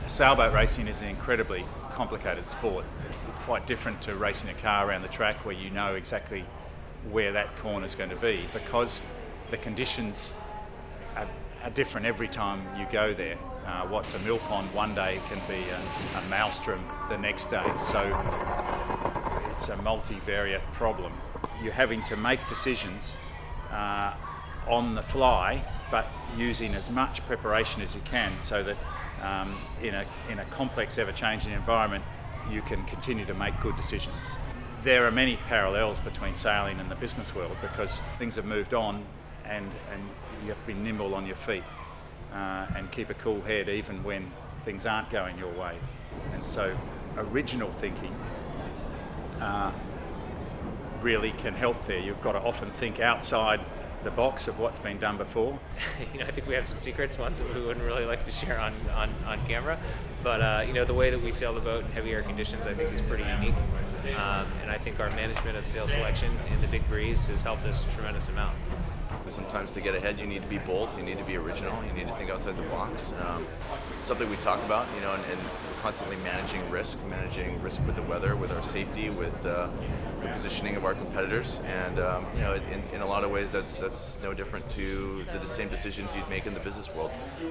Sailboat racing is an incredibly complicated sport, quite different to racing a car around the track where you know exactly where that corner is going to be, because the conditions are different every time you go there. What's a mill pond one day can be a maelstrom the next day, so it's a multivariate problem. You're having to make decisions on the fly, but using as much preparation as you can so that in a complex, ever-changing environment, you can continue to make good decisions. There are many parallels between sailing and the business world because things have moved on, and you have to be nimble on your feet and keep a cool head even when things aren't going your way. And so original thinking really can help there. You've got to often think outside the box of what's been done before. I think we have some secrets, ones that we wouldn't really like to share on camera. But the way that we sail the boat in heavy air conditions, I think, is pretty unique. And I think our management of sail selection in the big breeze has helped us a tremendous amount. Sometimes to get ahead, you need to be bold, you need to be original, you need to think outside the box. Something we talk about, and constantly managing risk with the weather, with our safety, with the positioning of our competitors, and in a lot of ways that's no different to the same decisions you'd make in the business world.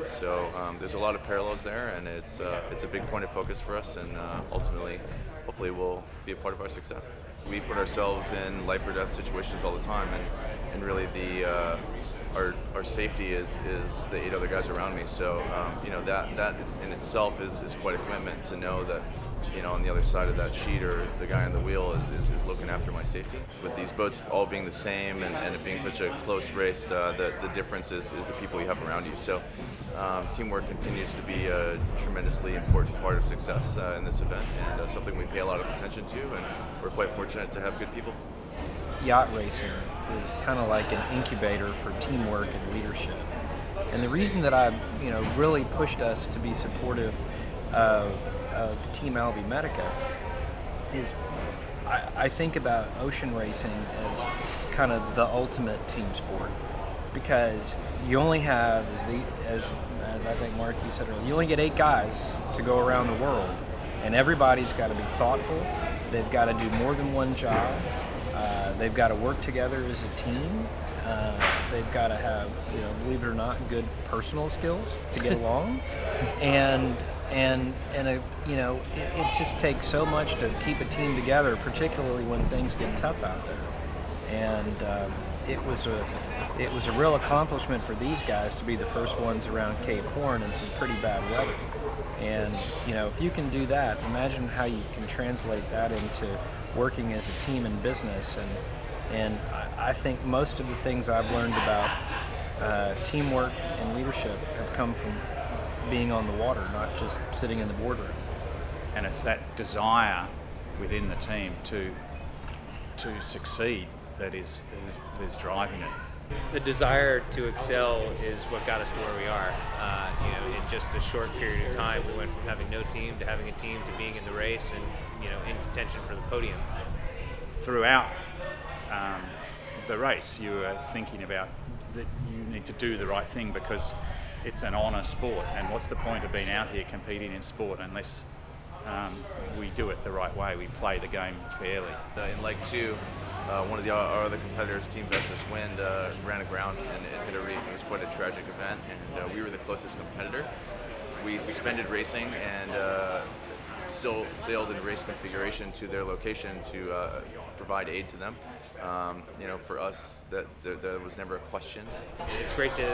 So there's a lot of parallels there, and it's a big point of focus for us, and ultimately, hopefully, will be a part of our success. We put ourselves in life or death situations all the time, and really our safety is the 8 other guys around me. So that is, in itself is quite a commitment to know that on the other side of that sheet, or the guy on the wheel is looking after my safety. With these boats all being the same and it being such a close race, the difference is the people you have around you. So teamwork continues to be a tremendously important part of success in this event, and something we pay a lot of attention to, and we're quite fortunate to have good people. Yacht racing is kind of like an incubator for teamwork and leadership. And the reason that I really pushed us to be supportive of Team Albie Medica is I think about ocean racing as kind of the ultimate team sport, because you only have, as I think Mark, you said earlier, you only get 8 guys to go around the world, and everybody's got to be thoughtful. They've got to do more than one job. They've got to work together as a team. They've got to have, believe it or not, good personal skills to get along, and it just takes so much to keep a team together, particularly when things get tough out there. And it was a real accomplishment for these guys to be the first ones around Cape Horn in some pretty bad weather. And if you can do that, imagine how you can translate that into working as a team in business. And I think most of the things I've learned about teamwork and leadership have come from being on the water, not just sitting in the boardroom. And it's that desire within the team to succeed that is driving it. The desire to excel is what got us to where we are. In just a short period of time, we went from having no team to having a team to being in the race and in contention for the podium. Throughout the race, you were thinking about that you need to do the right thing because it's an honour sport, and what's the point of being out here competing in sport unless we do it the right way, we play the game fairly. In Leg 2, one of our other competitors, Team Vestas Wind, ran aground and hit a reef. It was quite a tragic event, and we were the closest competitor. We suspended racing and still sailed in race configuration to their location to provide aid to them. For us, that was never a question. It's great to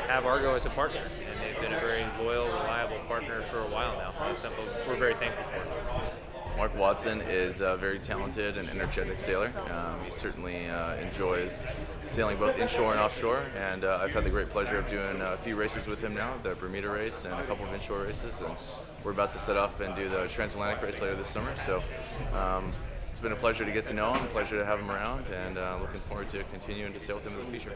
have Argo as a partner, and they've been a very loyal, reliable partner for a while now. It's something we're very thankful for. Mark Watson is a very talented and energetic sailor. He certainly enjoys sailing both inshore and offshore, and I've had the great pleasure of doing a few races with him now, the Bermuda race and a couple of inshore races, and we're about to set off and do the Transatlantic race later this summer. So it's been a pleasure to get to know him, a pleasure to have him around, and looking forward to continuing to sail with him in the future.